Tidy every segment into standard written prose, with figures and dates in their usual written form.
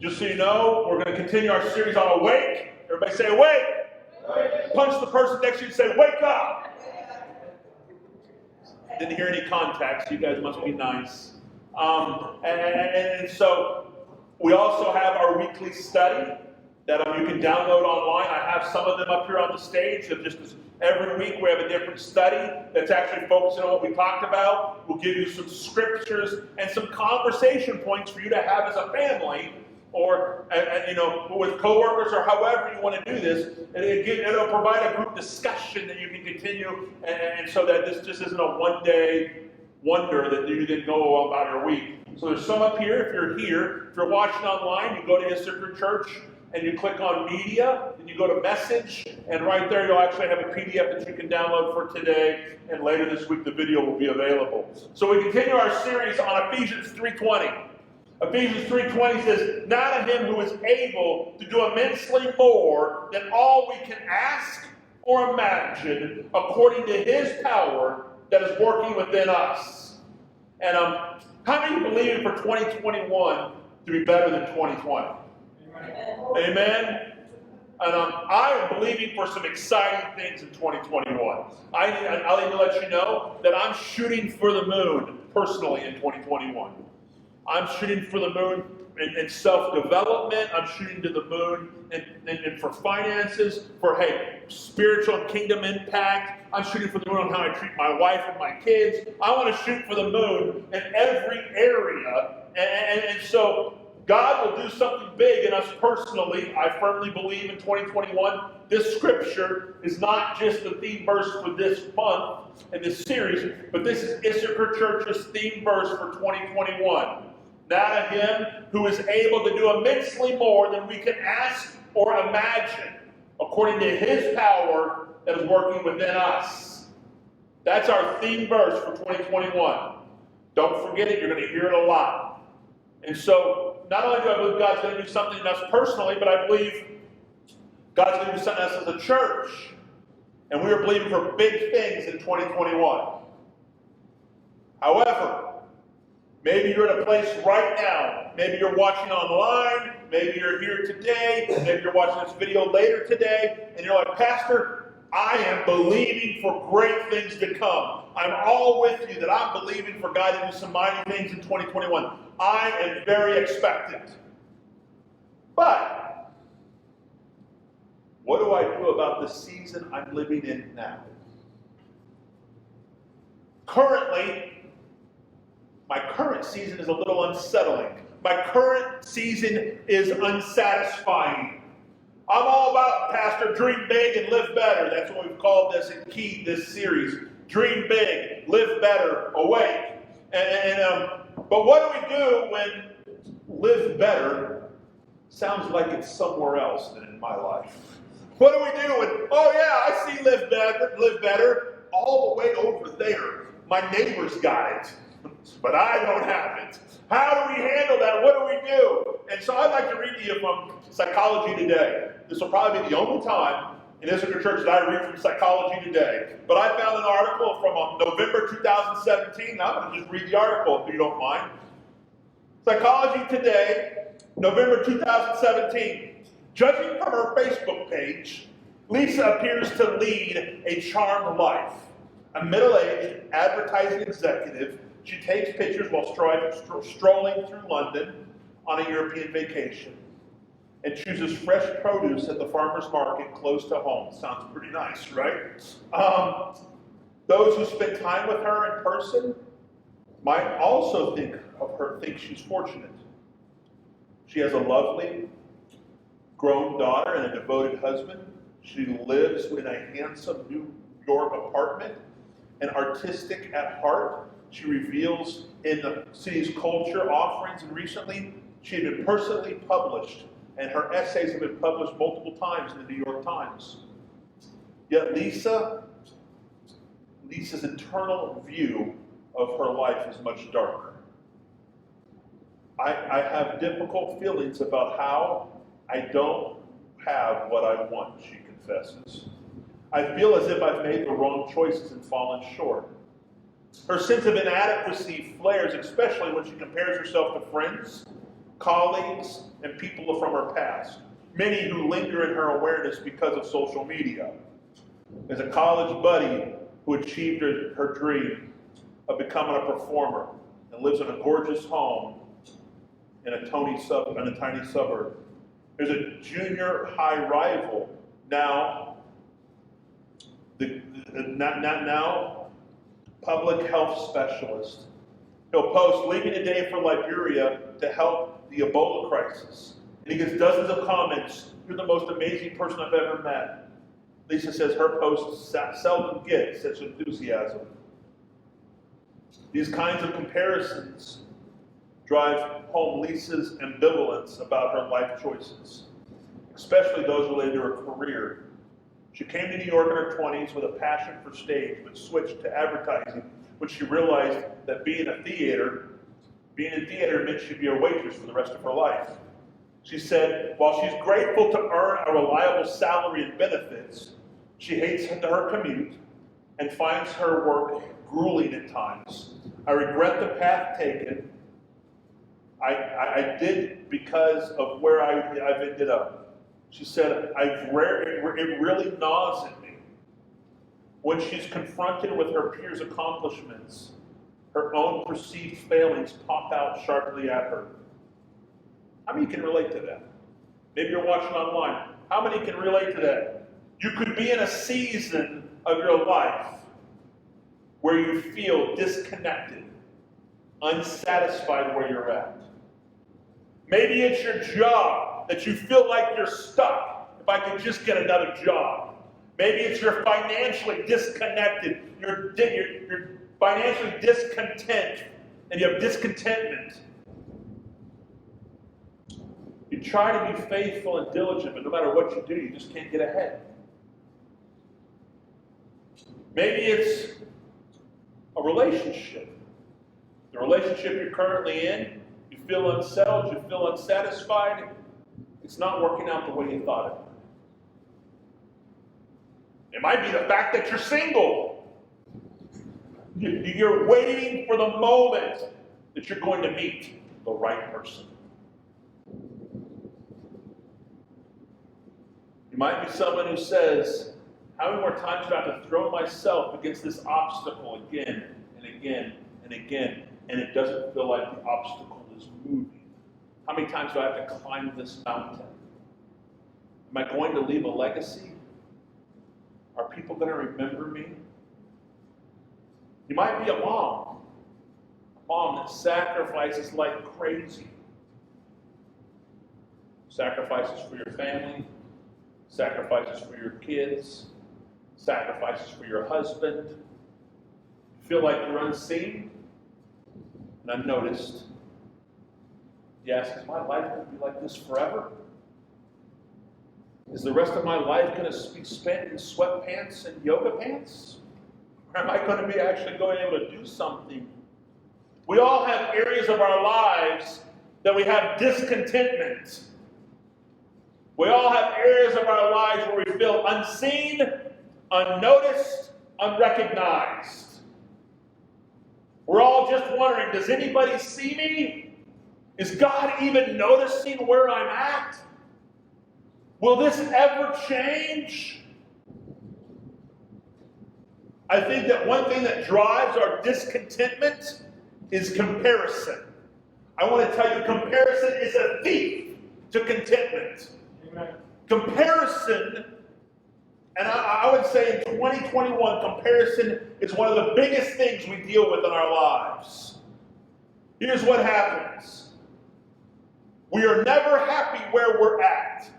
Just so you know, we're going to continue our series on Awake. Everybody say awake. Awake. Punch the person next to you and say, wake up. Didn't hear any contact, so you guys must be nice. And so we also have our weekly study that you can download online. I have some of them up here on the stage. Every week we have a different study that's actually focusing on what we talked about. We'll give you some scriptures and some conversation points for you to have as a family, or with coworkers, or however you want to do this. And it'll provide a group discussion that you can continue, and so that this just isn't a one-day wonder that you didn't know about your week. So there's some up here. If you're here, if you're watching online, you go to Issachar Church and you click on Media, and you go to Message, and right there you'll actually have a PDF that you can download for today, and later this week the video will be available. So we continue our series on Ephesians 3:20. Ephesians 3:20 says, "Now to him who is able to do immensely more than all we can ask or imagine, according to his power that is working within us." And how many believe for 2021 to be better than 2020? Amen. And I am believing for some exciting things in 2021. I'll even let you know that I'm shooting for the moon personally in 2021. I'm shooting for the moon in self-development. I'm shooting to the moon and for finances, for, spiritual and kingdom impact. I'm shooting for the moon on how I treat my wife and my kids. I want to shoot for the moon in every area. And so God will do something big in us personally. I firmly believe in 2021. This scripture is not just the theme verse for this month and this series, but this is Issachar Church's theme verse for 2021. Now to him who is able to do immensely more than we can ask or imagine, according to his power that is working within us. That's our theme verse for 2021. Don't forget it. You're going to hear it a lot. And so, not only do I believe God's going to do something in us personally, but I believe God's going to do something in us as a church. And we are believing for big things in 2021. However, maybe you're at a place right now. Maybe you're watching online. Maybe you're here today. Maybe you're watching this video later today. And you're like, Pastor, I am believing for great things to come. I'm all with you that I'm believing for God to do some mighty things in 2021. I am very expectant. But what do I do about the season I'm living in now? Currently, my current season is a little unsettling. My current season is unsatisfying. I'm all about, Pastor, dream big and live better. That's what we've called this and keyed this series. Dream big, live better, awake. But what do we do when live better sounds like it's somewhere else than in my life? What do we do when, I see live better all the way over there. My neighbor's got it, but I don't have it. How do we handle that? What do we do? And so I'd like to read to you from Psychology Today. This will probably be the only time in Issachar Church that I read from Psychology Today. But I found an article from November 2017. Now I'm going to just read the article if you don't mind. Psychology Today, November 2017. Judging from her Facebook page, Lisa appears to lead a charmed life. A middle-aged advertising executive, she takes pictures while strolling through London on a European vacation and chooses fresh produce at the farmer's market close to home. Sounds pretty nice, right? Those who spend time with her in person might also think she's fortunate. She has a lovely grown daughter and a devoted husband. She lives in a handsome New York apartment and artistic at heart. She reveals in the city's culture offerings, and recently she had been personally published, and her essays have been published multiple times in the New York Times. Yet Lisa's internal view of her life is much darker. I have difficult feelings about how I don't have what I want, she confesses. I feel as if I've made the wrong choices and fallen short. Her sense of inadequacy flares, especially when she compares herself to friends colleagues, and people from her past, many who linger in her awareness because of social media. There's a college buddy who achieved her dream of becoming a performer and lives in a gorgeous home in a tiny suburb. There's a junior high rival now public health specialist. He'll post, leaving today for Liberia to help the Ebola crisis. And he gets dozens of comments. You're the most amazing person I've ever met. Lisa says her posts seldom get such enthusiasm. These kinds of comparisons drive home Lisa's ambivalence about her life choices, especially those related to her career. She came to New York in her 20s with a passion for stage, but switched to advertising when she realized that being in theater meant she'd be a waitress for the rest of her life. She said, while she's grateful to earn a reliable salary and benefits, she hates her commute and finds her work grueling at times. I regret the path taken. I did because of where I've ended up. She said, it really gnaws at me. When she's confronted with her peers' accomplishments, her own perceived failings pop out sharply at her. How many can relate to that? Maybe you're watching online. How many can relate to that? You could be in a season of your life where you feel disconnected, unsatisfied where you're at. Maybe it's your job that you feel like you're stuck. If I could just get another job. Maybe it's you're financially disconnected. You're financially discontent, and you have discontentment. You try to be faithful and diligent, but no matter what you do, you just can't get ahead. Maybe it's a relationship. The relationship you're currently in, you feel unsettled, you feel unsatisfied. It's not working out the way you thought it would. It might be the fact that you're single. You're waiting for the moment that you're going to meet the right person. You might be someone who says, how many more times do I have to throw myself against this obstacle again and again and again, and it doesn't feel like the obstacle is moving? How many times do I have to climb this mountain? Am I going to leave a legacy? Are people going to remember me? You might be a mom that sacrifices like crazy. Sacrifices for your family, sacrifices for your kids, sacrifices for your husband. You feel like you're unseen and unnoticed. You ask, is my life going to be like this forever? Is the rest of my life going to be spent in sweatpants and yoga pants? Or am I going to be actually going able to do something? We all have areas of our lives that we have discontentment. We all have areas of our lives where we feel unseen, unnoticed, unrecognized. We're all just wondering, does anybody see me? Is God even noticing where I'm at? Will this ever change? I think that one thing that drives our discontentment is comparison. I want to tell you, comparison is a thief to contentment. Amen. Comparison, and I would say in 2021, comparison is one of the biggest things we deal with in our lives. Here's what happens. We are never happy where we're at.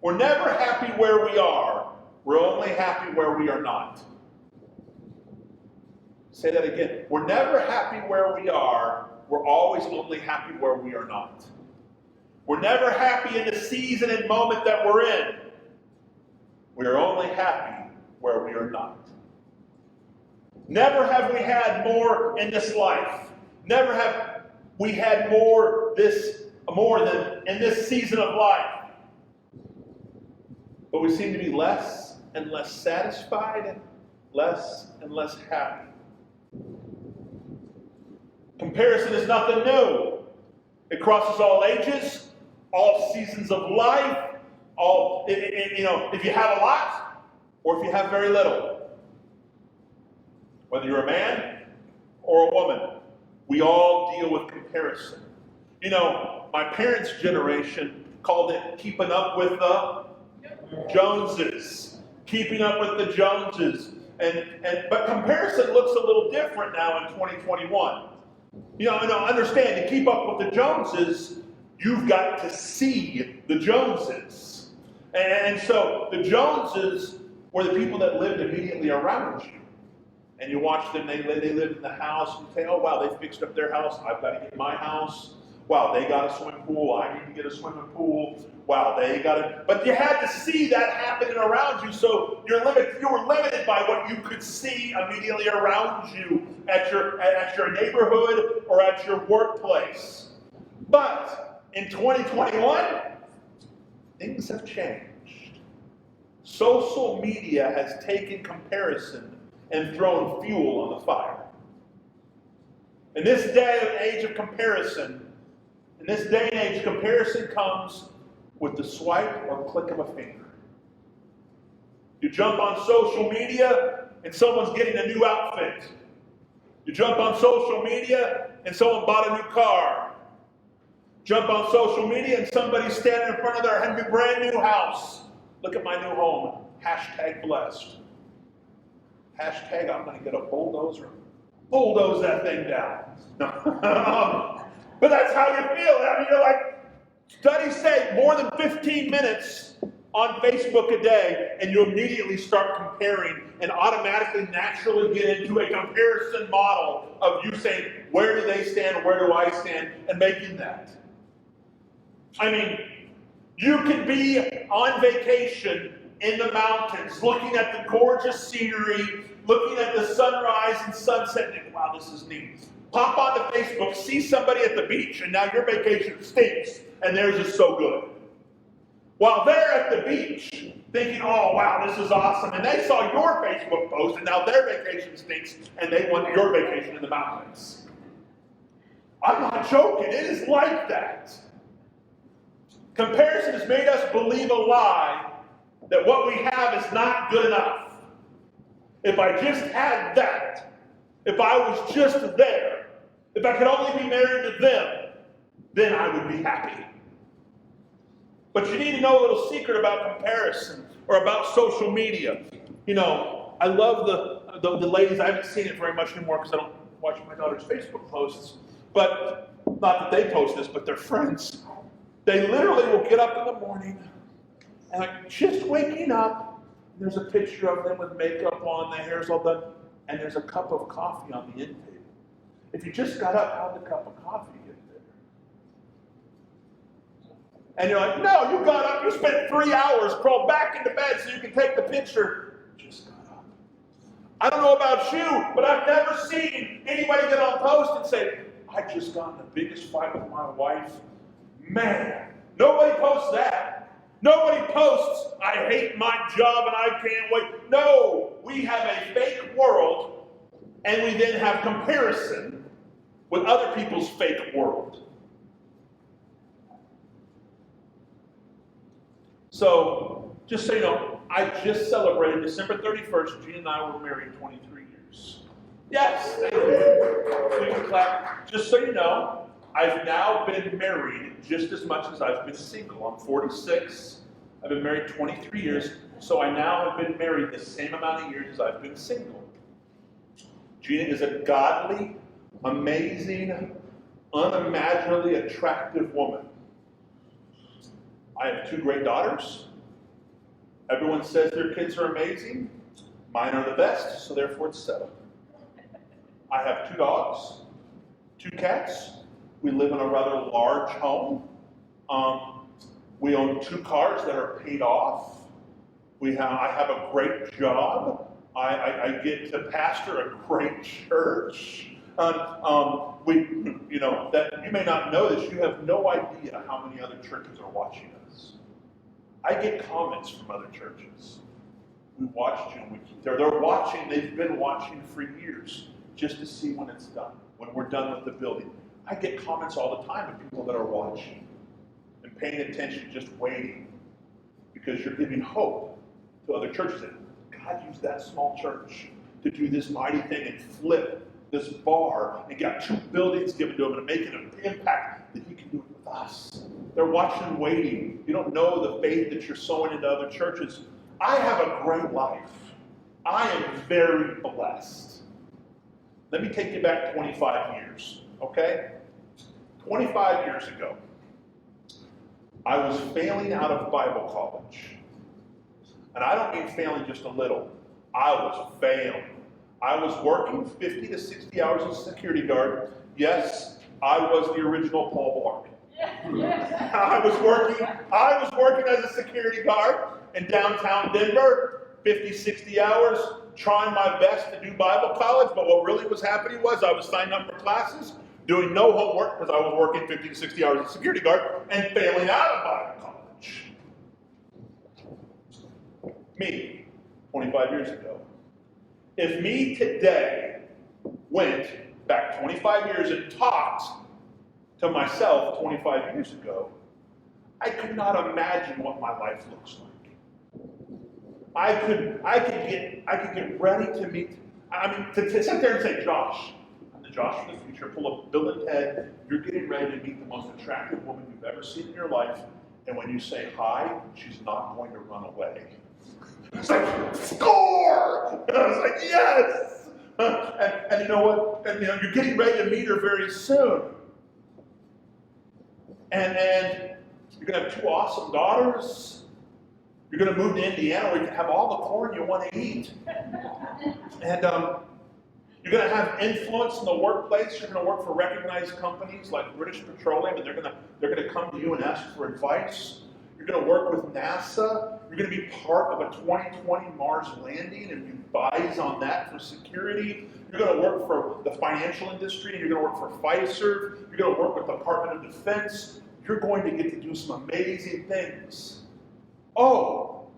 We're never happy where we are. We're only happy where we are not. Say that again. We're never happy where we are. We're always only happy where we are not. We're never happy in the season and moment that we're in. We are only happy where we are not. Never have we had more in this life. Never have we had more than in this season of life. But we seem to be less and less satisfied, less and less happy. Comparison is nothing new. It crosses all ages, all seasons of life, if you have a lot or if you have very little. Whether you're a man or a woman, we all deal with comparison. My parents' generation called it keeping up with the Joneses. Keeping up with the Joneses. But comparison looks a little different now in 2021. Understand, to keep up with the Joneses, you've got to see the Joneses. And so the Joneses were the people that lived immediately around you. And you watch them, they live in the house, and you say, oh wow, they fixed up their house, I've got to get my house. Wow, they got a swimming pool, I need to get a swimming pool. Wow, they got it. But you had to see that happening around you, so you were limited by what you could see immediately around you at your neighborhood or at your workplace. But in 2021, things have changed. Social media has taken comparison and thrown fuel on the fire. In this day and age of comparison, comparison comes with the swipe or click of a finger. You jump on social media and someone's getting a new outfit. You jump on social media and someone bought a new car. Jump on social media and somebody's standing in front of their brand new house. Look at my new home. Hashtag blessed. Hashtag I'm going to get a bulldozer. Bulldoze that thing down. No. But that's how you feel. Studies say more than 15 minutes on Facebook a day, and you immediately start comparing and automatically, naturally get into a comparison model of you saying, where do they stand, where do I stand, and making that. You could be on vacation in the mountains, looking at the gorgeous scenery, looking at the sunrise and sunset, and think, wow, this is neat. Pop onto Facebook, see somebody at the beach, and now your vacation stinks, and theirs is so good. While they're at the beach, thinking, oh, wow, this is awesome, and they saw your Facebook post, and now their vacation stinks, and they want your vacation in the mountains. I'm not joking. It is like that. Comparison has made us believe a lie that what we have is not good enough. If I just had that, if I was just there, if I could only be married to them, then I would be happy. But you need to know a little secret about comparison or about social media. I love the ladies. I haven't seen it very much anymore because I don't watch my daughter's Facebook posts. But not that they post this, but their friends. They literally will get up in the morning and just waking up. There's a picture of them with makeup on, their hair's all done, and there's a cup of coffee on the end table. If you just got up, how'd the cup of coffee get there? And you're like, no, you got up, you spent 3 hours, crawled back into bed so you can take the picture. Just got up. I don't know about you, but I've never seen anybody get on post and say, I just got in the biggest fight with my wife. Man, nobody posts that. Nobody posts, I hate my job and I can't wait. No, we have a fake world, and we then have comparison with other people's fake world. So, just so you know, I just celebrated December 31st. Gina and I were married 23 years. Yes, thank you. So you can clap. Just so you know, I've now been married just as much as I've been single. I'm 46. I've been married 23 years. So I now have been married the same amount of years as I've been single. Gina is a godly, amazing, unimaginably attractive woman. I have 2 great daughters. Everyone says their kids are amazing. Mine are the best, so therefore it's settled. I have 2 dogs, 2 cats. We live in a rather large home. We own 2 cars that are paid off. I have a great job. I get to pastor a great church. That you may not know this. You have no idea how many other churches are watching us. I get comments from other churches. We watched you. They're watching. They've been watching for years just to see when it's done. When we're done with the building. I get comments all the time of people that are watching and paying attention, just waiting, because you're giving hope to other churches. And God used that small church to do this mighty thing and flip this bar and got 2 buildings given to him and making an impact that he can do it with us. They're watching and waiting. You don't know the faith that you're sowing into other churches. I have a great life. I am very blessed. Let me take you back 25 years, okay? 25 years ago, I was failing out of Bible college. And I don't mean failing just a little. I was failing. I was working 50 to 60 hours as a security guard. Yes, I was the original Paul Blart. I was working as a security guard in downtown Denver, 50, 60 hours, trying my best to do Bible college, but what really was happening was I was signing up for classes, doing no homework because I was working 50 to 60 hours as a security guard, and failing out of Bible college. Me, 25 years ago. If me today went back 25 years and talked to myself 25 years ago, I could not imagine what my life looks like. I could get ready to meet, to sit there and say, Josh, I'm the Josh of the future, pull up Bill and Ted, you're getting ready to meet the most attractive woman you've ever seen in your life, and when you say hi, she's not going to run away. It's like, score! And I was like, yes! And you know what? And you're getting ready to meet her very soon. And you're going to have 2 awesome daughters. You're going to move to Indiana where you can have all the corn you want to eat. And you're going to have influence in the workplace. You're going to work for recognized companies like British Petroleum, and they're going to come to you and ask for advice. You're going to work with NASA. You're going to be part of a 2020 Mars landing and you buys on that for security. You're going to work for the financial industry, and you're going to work for Pfizer. You're going to work with the Department of Defense. You're going to get to do some amazing things. Oh,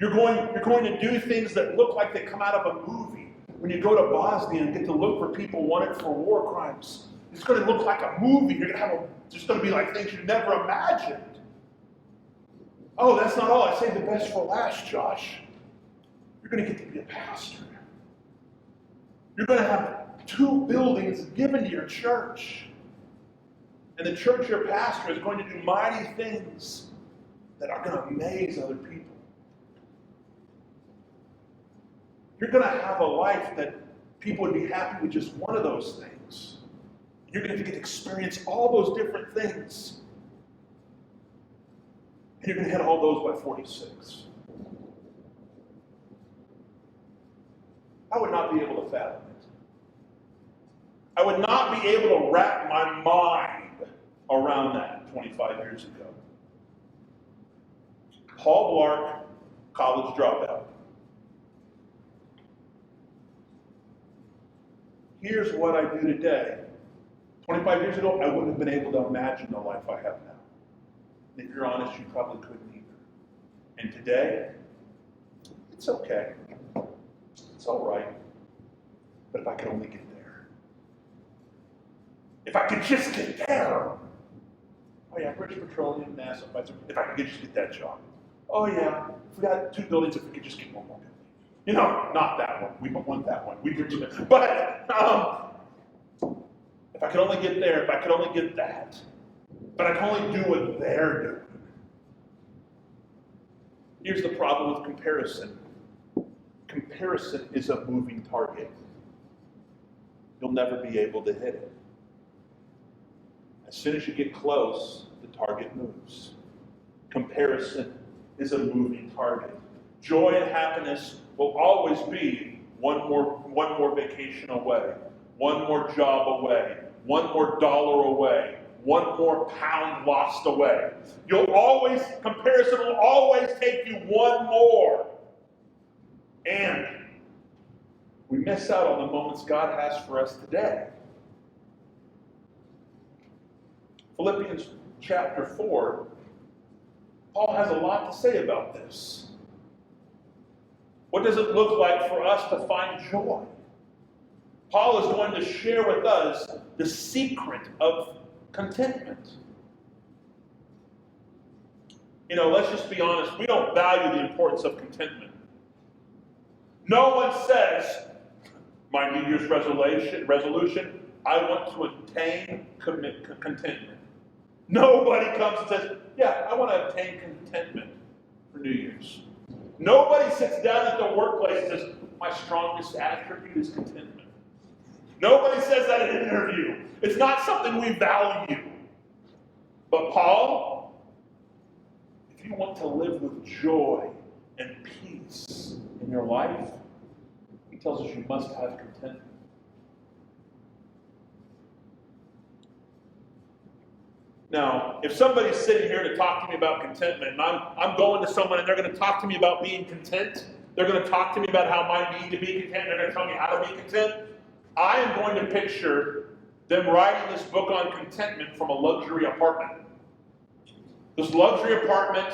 you're going to do things that look like they come out of a movie. When you go to Bosnia and get to look for people wanted for war crimes, it's going to look like a movie. You're going to have just going to be like things you never imagined. Oh, that's not all. I saved the best for last, Josh. You're going to get to be a pastor. You're going to have 2 buildings given to your church. And the church your pastor is going to do mighty things that are going to amaze other people. You're going to have a life that people would be happy with just one of those things. You're going to get to experience all those different things. And you're going to hit all those by 46. I would not be able to fathom it. I would not be able to wrap my mind around that 25 years ago. Paul Blart, college dropout. Here's what I do today. 25 years ago, I wouldn't have been able to imagine the life I have now. And if you're honest, you probably couldn't either. And today, it's okay. It's all right. But if I could only get there. If I could just get there. Oh yeah, British Petroleum, NASA, Pfizer. If I could just get that job. Oh yeah, if we got 2 buildings, if we could just get one more building. You know, not that one. We don't want that one. We do too much. But if I could only get there, if I could only get that. But I can only do what they're doing. Here's the problem with comparison. Comparison is a moving target. You'll never be able to hit it. As soon as you get close, the target moves. Comparison is a moving target. Joy and happiness will always be one more vacation away, one more job away, one more dollar away, one more pound lost away. Comparison will always take you one more. And we miss out on the moments God has for us today. Philippians chapter 4, Paul has a lot to say about this. What does it look like for us to find joy? Paul is going to share with us the secret of contentment. Let's just be honest. We don't value the importance of contentment. No one says, my New Year's resolution, I want to attain contentment. Nobody comes and says, yeah, I want to attain contentment for New Year's. Nobody sits down at the workplace and says, my strongest attribute is contentment. Nobody says that in an interview. It's not something we value. But Paul, if you want to live with joy and peace in your life, he tells us you must have contentment. Now, if somebody's sitting here to talk to me about contentment, and I'm going to someone and they're going to talk to me about being content, they're going to talk to me about how I need to be content, they're going to tell me how to be content, I am going to picture them writing this book on contentment from a luxury apartment. This luxury apartment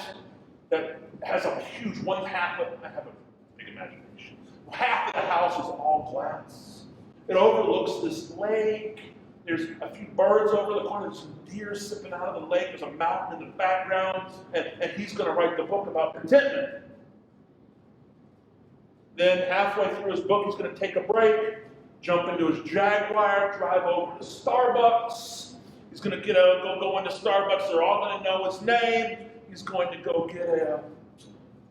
that has a huge I have a big imagination. Half of the house is all glass. It overlooks this lake. There's a few birds over the corner. There's some deer sipping out of the lake. There's a mountain in the background. And he's going to write the book about contentment. Then halfway through his book, he's going to take a break, jump into his Jaguar, drive over to Starbucks. He's going to go into Starbucks. They're all going to know his name. He's going to go get a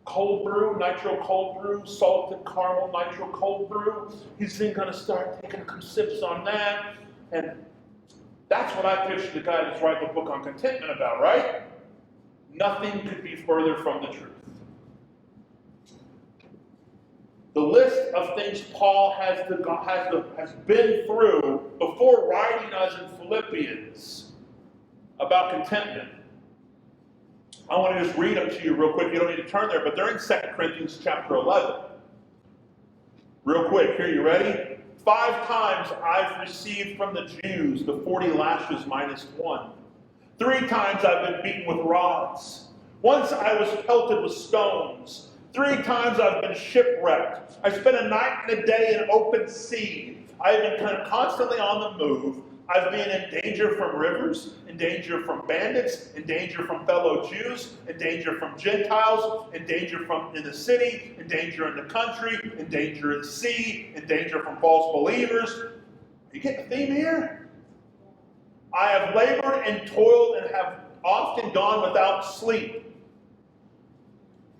cold brew, nitro cold brew, salted caramel nitro cold brew. He's then going to start taking some sips on that. And that's what I picture the guy that's writing the book on contentment about, right? Nothing could be further from the truth. The list of things Paul has been through before writing us in Philippians about contentment. I want to just read them to you real quick. You don't need to turn there, but they're in 2 Corinthians chapter 11. Real quick, here, you ready? 5 times I've received from the Jews the 40 lashes minus 1. 3 times I've been beaten with rods. Once I was pelted with stones. 3 times I've been shipwrecked. I spent a night and a day in open sea. I've been kind of constantly on the move. I've been in danger from rivers, in danger from bandits, in danger from fellow Jews, in danger from Gentiles, in danger from in the city, in danger in the country, in danger at sea, in danger from false believers. Are you getting the theme here? I have labored and toiled and have often gone without sleep.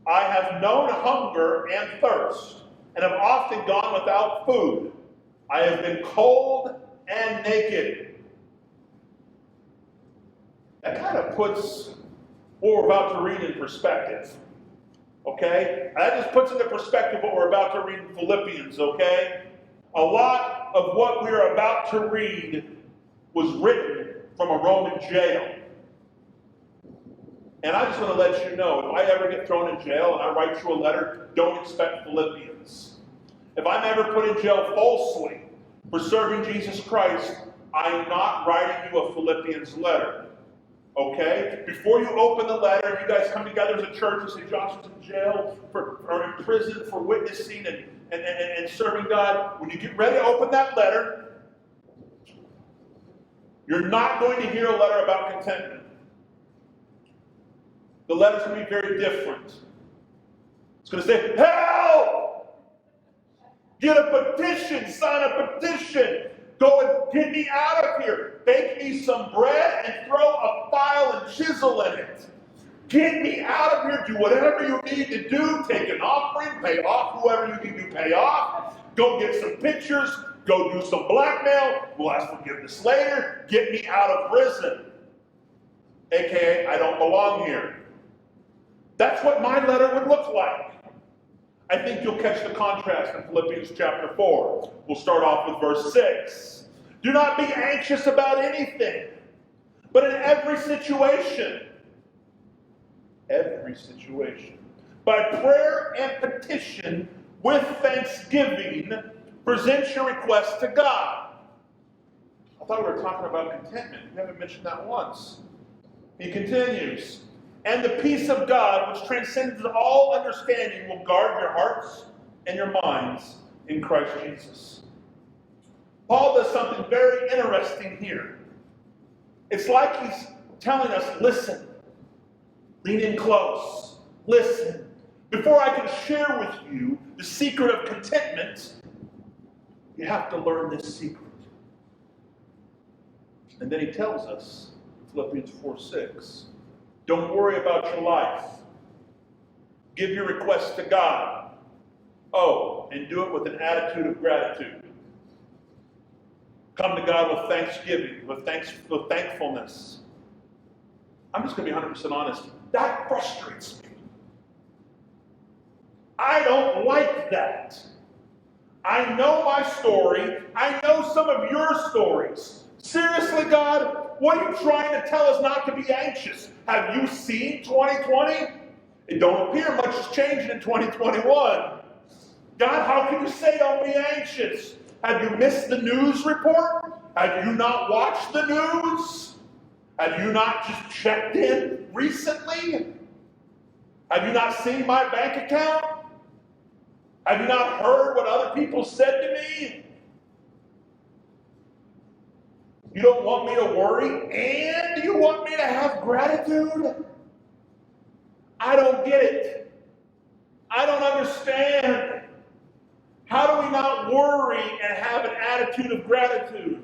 I have known hunger and thirst, and have often gone without food. I have been cold and naked. That kind of puts what we're about to read in perspective. Okay? That just puts into perspective what we're about to read in Philippians, okay? A lot of what we're about to read was written from a Roman jail. And I just want to let you know, if I ever get thrown in jail and I write you a letter, don't expect Philippians. If I'm ever put in jail falsely for serving Jesus Christ, I'm not writing you a Philippians letter. Okay? Before you open the letter, you guys come together as a church and say, Josh was in jail or in prison for witnessing and serving God. When you get ready to open that letter, you're not going to hear a letter about contentment. The letter's going to be very different. It's going to say, help! Get a petition, sign a petition. Go and get me out of here. Bake me some bread and throw a file and chisel in it. Get me out of here. Do whatever you need to do. Take an offering. Pay off whoever you need to pay off. Go get some pictures. Go do some blackmail. We'll ask forgiveness later. Get me out of prison. AKA, I don't belong here. That's what my letter would look like. I think you'll catch the contrast in Philippians chapter 4. We'll start off with verse 6. Do not be anxious about anything, but in every situation, by prayer and petition with thanksgiving, present your requests to God. I thought we were talking about contentment. We haven't mentioned that once. He continues. And the peace of God, which transcends all understanding, will guard your hearts and your minds in Christ Jesus. Paul does something very interesting here. It's like he's telling us, listen, lean in close, listen. Before I can share with you the secret of contentment, you have to learn this secret. And then he tells us, Philippians 4:6, don't worry about your life. Give your requests to God. Oh, and do it with an attitude of gratitude. Come to God with thanksgiving, with thankfulness. I'm just going to be 100% honest. That frustrates me. I don't like that. I know my story. I know some of your stories. Seriously, God, what are you trying to tell us not to be anxious? Have you seen 2020? It don't appear much is changing in 2021. God, how can you say don't be anxious? Have you missed the news report? Have you not watched the news? Have you not just checked in recently? Have you not seen my bank account? Have you not heard what other people said to me? You don't want me to worry, and you want me to have gratitude? I don't get it. I don't understand. How do we not worry and have an attitude of gratitude?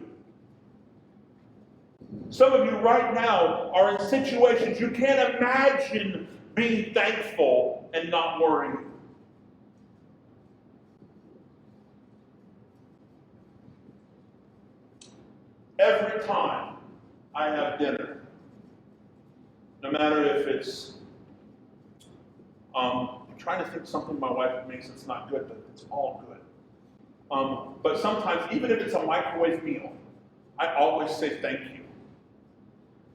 Some of you right now are in situations you can't imagine being thankful and not worrying. Every time I have dinner, no matter if it's, I'm trying to think something my wife makes that's not good, but it's all good. But sometimes, even if it's a microwave meal, I always say thank you.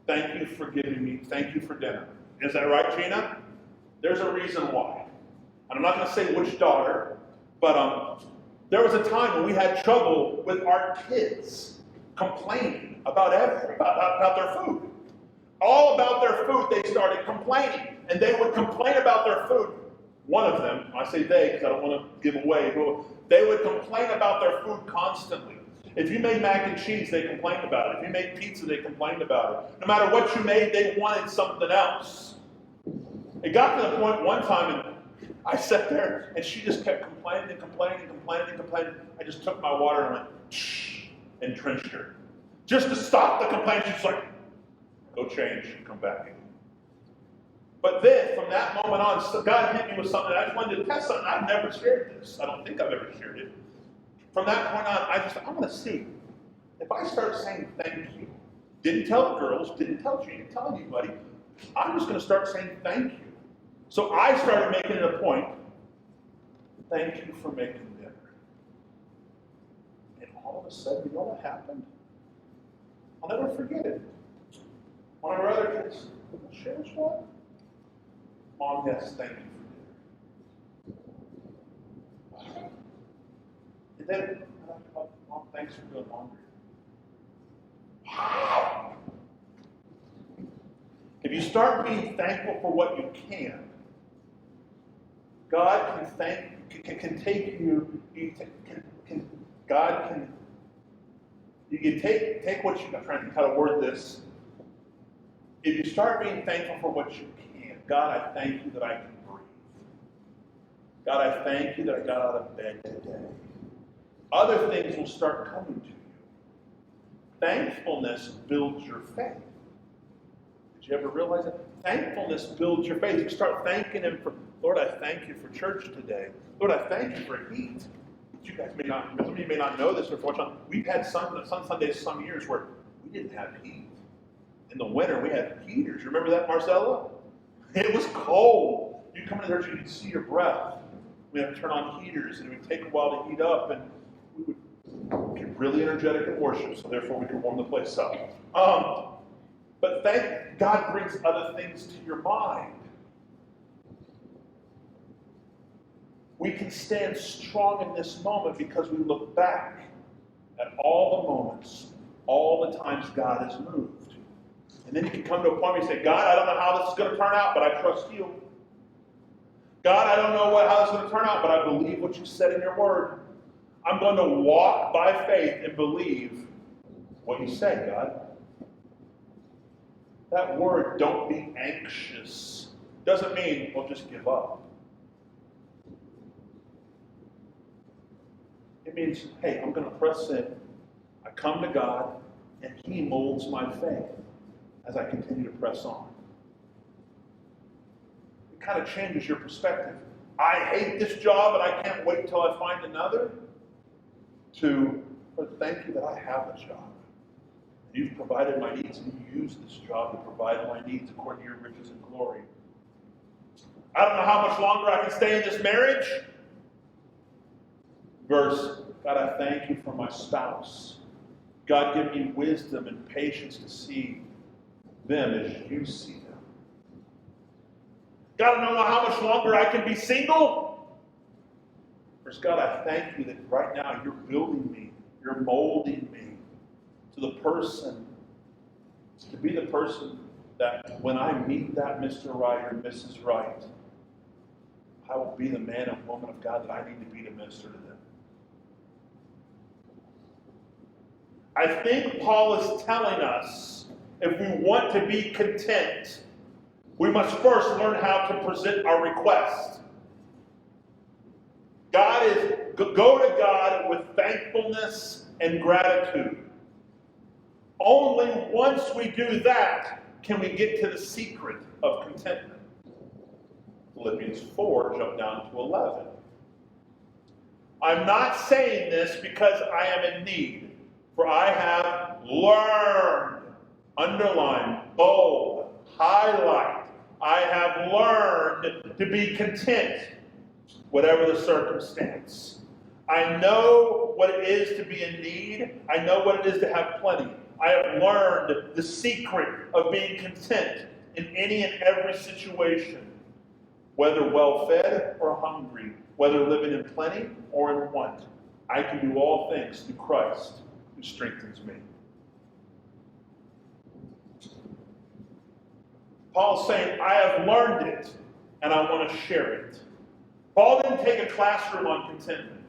Thank you for giving me, thank you for dinner. Is that right, Gina? There's a reason why. And I'm not going to say which daughter, but there was a time when we had trouble with our kids complaining about their food. All about their food, they started complaining. And they would complain about their food. One of them, I say they because I don't want to give away, they would complain about their food constantly. If you made mac and cheese, they complained about it. If you made pizza, they complained about it. No matter what you made, they wanted something else. It got to the point one time, and I sat there, and she just kept complaining and complaining and complaining and complaining. I just took my water and went, shh, and drenched her. Just to stop the complaint, she's like, go change and come back. But then, from that moment on, so God hit me with something. I just wanted to test something. I've never shared this. I don't think I've ever shared it. From that point on, I want to see. If I start saying thank you, didn't tell the girls, didn't tell you, didn't tell anybody, I'm just going to start saying thank you. So I started making it a point, thank you for making dinner. And all of a sudden, you know what happened? I'll never forget it. One of our other kids, shares what? Mom, yes, thank you for dinner. And then, Mom, thanks for doing laundry. If you start being thankful for what you can, God can take you. God can. You can take what you. I'm trying to think how to word this. If you start being thankful for what you can, God, I thank you that I can breathe. God, I thank you that I got out of bed today. Other things will start coming to you. Thankfulness builds your faith. Did you ever realize that? Thankfulness builds your faith. You start thanking Him for, Lord, I thank you for church today. Lord, I thank you for heat. You guys may not, some of you may not know this or watch on. We've had some Sundays, some years where we didn't have heat. In the winter, we had heaters. You remember that, Marcella? It was cold. You come to church, you could see your breath. We had to turn on heaters, and it would take a while to heat up, and we would get really energetic in worship, so therefore we could warm the place up. But thank God brings other things to your mind. We can stand strong in this moment because we look back at all the moments, all the times God has moved. And then you can come to a point where you say, God, I don't know how this is going to turn out, but I trust you. God, I don't know how this is going to turn out, but I believe what you said in your word. I'm going to walk by faith and believe what you say, God. That word, don't be anxious, doesn't mean, well, just give up. It means, hey, I'm going to press in. I come to God, and He molds my faith as I continue to press on. It kind of changes your perspective. I hate this job, and I can't wait until I find another. To, Lord, thank you that I have a job. You've provided my needs, and you use this job to provide my needs according to your riches and glory. I don't know how much longer I can stay in this marriage. Verse, God, I thank you for my spouse. God, give me wisdom and patience to see them as you see them. God, I don't know how much longer I can be single. Verse, God, I thank you that right now you're building me, you're molding me to the person, to be the person that when I meet that Mr. Right or Mrs. Right, I will be the man and woman of God that I need to be to minister to them. I think Paul is telling us if we want to be content, we must first learn how to present our request. Go to God with thankfulness and gratitude. Only once we do that can we get to the secret of contentment. Philippians 4, jump down to 11. I'm not saying this because I am in need, for I have learned, underline, bold, highlight, I have learned to be content, whatever the circumstance. I know what it is to be in need. I know what it is to have plenty. I have learned the secret of being content in any and every situation, whether well-fed or hungry, whether living in plenty or in want. I can do all things through Christ who strengthens me. Paul's saying, I have learned it, and I want to share it. Paul didn't take a classroom on contentment.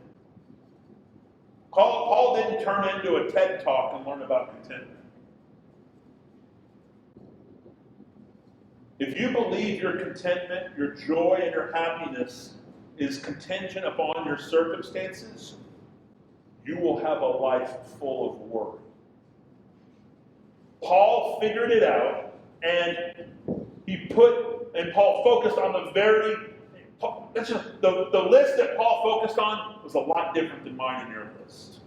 Paul didn't turn into a TED Talk and learn about contentment. If you believe your contentment, your joy, and your happiness is contingent upon your circumstances, you will have a life full of worry. Paul figured it out, and Paul focused on the list that Paul focused on was a lot different than mine and your list.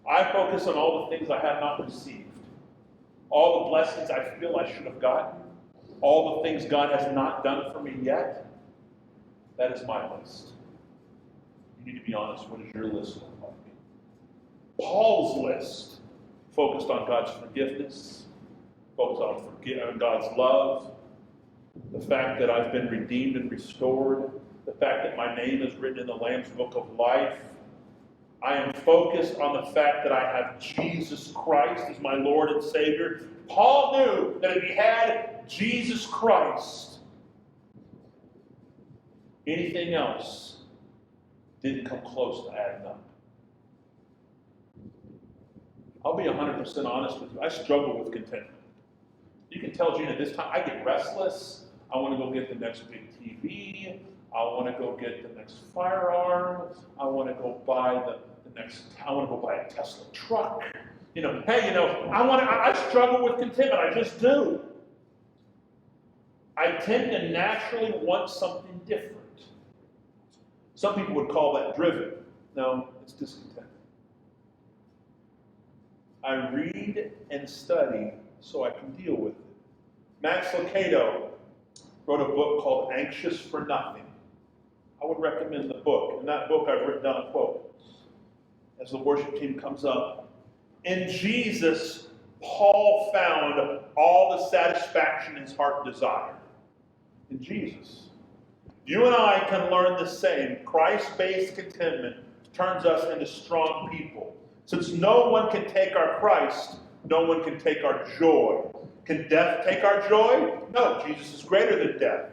I focus on all the things I have not received, all the blessings I feel I should have gotten, all the things God has not done for me yet. That is my list. You need to be honest. What does your list look like? Paul's list focused on God's forgiveness, focused on God's love, the fact that I've been redeemed and restored, the fact that my name is written in the Lamb's Book of Life. I am focused on the fact that I have Jesus Christ as my Lord and Savior. Paul knew that if he had Jesus Christ, anything else didn't come close to adding up. I'll be 100% honest with you. I struggle with contentment. You can tell Gina this time I get restless. I want to go get the next big TV. I want to go get the next firearm. I want to go buy I want to go buy a Tesla truck. I struggle with contentment. I just do. I tend to naturally want something different. Some people would call that driven. No, it's discontent. I read and study so I can deal with it. Max Lucado wrote a book called Anxious for Nothing. I would recommend the book. In that book, I've written down a quote. As the worship team comes up, in Jesus, Paul found all the satisfaction his heart desired. In Jesus. You and I can learn the same. Christ-based contentment turns us into strong people. Since no one can take our Christ, no one can take our joy. Can death take our joy? No, Jesus is greater than death.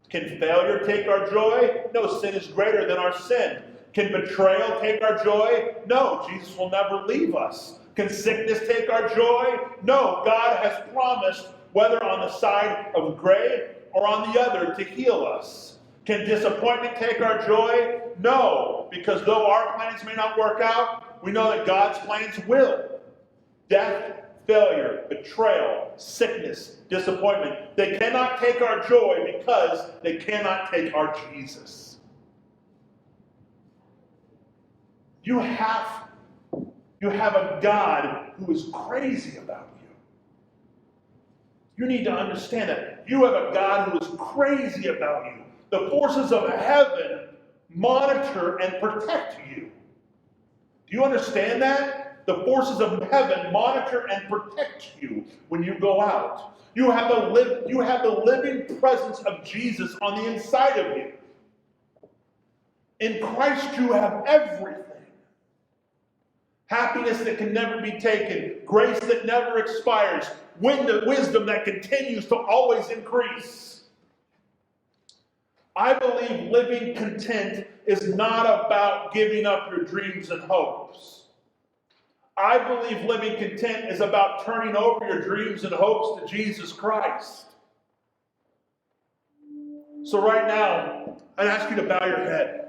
Can failure take our joy? No, sin is greater than our sin. Can betrayal take our joy? No, Jesus will never leave us. Can sickness take our joy? No, God has promised, whether on the side of grave or on the other, to heal us. Can disappointment take our joy? No, because though our plans may not work out, we know that God's plans will. Death, failure, betrayal, sickness, disappointment, they cannot take our joy because they cannot take our Jesus. You have a God who is crazy about you. You need to understand that. You have a God who is crazy about you. The forces of heaven monitor and protect you. Do you understand that? The forces of heaven monitor and protect you when you go out. You have the living presence of Jesus on the inside of you. In Christ you have everything. Happiness that can never be taken, grace that never expires, wisdom that continues to always increase. I believe living content is not about giving up your dreams and hopes. I believe living content is about turning over your dreams and hopes to Jesus Christ. So right now, I'd ask you to bow your head.